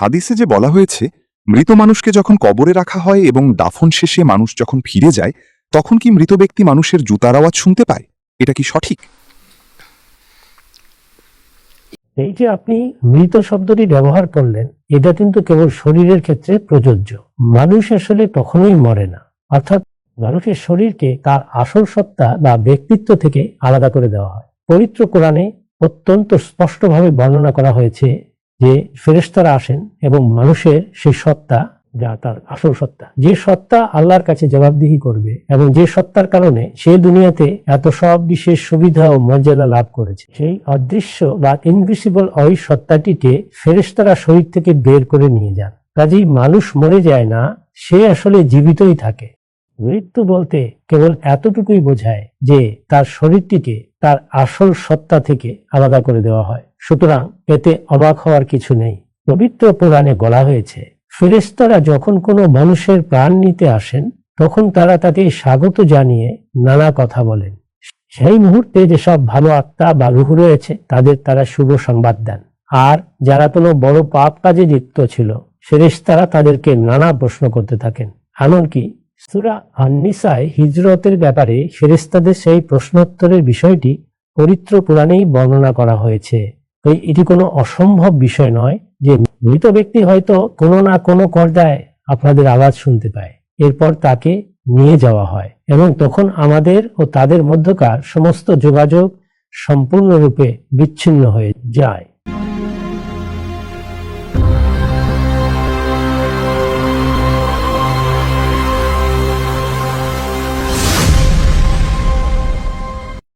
হাদিসে যে বলা হয়েছে মৃত মানুষকে যখন কবরে রাখা হয় এবং দাফন শেষে মানুষ যখন ফিরে যায় তখন কি মৃত ব্যক্তি মানুষের জুতার আওয়াজ শুনতে পায়? এটা কি সঠিক? এই যে আপনি মৃত শব্দটি ব্যবহার করলেন, এটা কিন্তু কেবল শরীরের ক্ষেত্রে প্রযোজ্য। মানুষ আসলে কখনোই মরে না, অর্থাৎ মানুষের শরীরকে তার আসল সত্তা বা ব্যক্তিত্ব থেকে আলাদা করে দেওয়া হয়। পবিত্র কোরআনে অত্যন্ত স্পষ্টভাবে বর্ণনা করা হয়েছে যে ফেরেশতারা আসেন এবং মানুষের সেই সত্তা, যা তার আসল সত্তা, যে সত্তা আল্লাহর কাছে জবাবদিহি করবে এবং যে সত্তার কারণে সে দুনিয়াতে এত সব বিশেষ সুবিধা ও মর্যাদা লাভ করেছে, সেই অদৃশ্য বা ইনভিসিবল ওই সত্তাটিকে ফেরেশতারা শরীর থেকে বের করে নিয়ে যান। কাজেই মানুষ মরে যায় না, সে আসলে জীবিতই থাকে। মৃত্যু বলতে কেবল এতটুকুই বোঝায় যে তার শরীরটিকে তার আসল সত্তা থেকে আলাদা করে দেওয়া হয়। সুতরাং এতে অবাক হওয়ার কিছু নেই। পবিত্র পুরাণে বলা হয়েছে, ফেরেশতারা যখন কোনো মানুষের প্রাণ নিতে আসেন তখন তারা তাকে স্বাগত জানিয়ে নানা কথা বলেন। সেই মুহূর্তে যেসব ভালো আত্মা বা রূহ রয়েছে তাদের তারা শুভ সংবাদ দেন। আর যারা কোনো বড় পাপ কাজে লিপ্ত ছিল, ফেরেশতারা তাদেরকে নানা প্রশ্ন করতে থাকেন। এমনকি সূরা আন-নিসায় হিজরতের ব্যাপারে ফেরেশতাদের সেই প্রশ্নোত্তরের বিষয়টি পবিত্র পুরাণেই বর্ণনা করা হয়েছে। এটি কোনো অসম্ভব বিষয় নয় যে মৃত ব্যক্তি হয়তো কোনো না কোনো পর্যায়ে আপনাদের আওয়াজ শুনতে পায়, এরপর তাকে নিয়ে যাওয়া হয় এবং তখন আমাদের ও তাদের মধ্যকার সমস্ত যোগাযোগ সম্পূর্ণরূপে বিচ্ছিন্ন হয়ে যায়।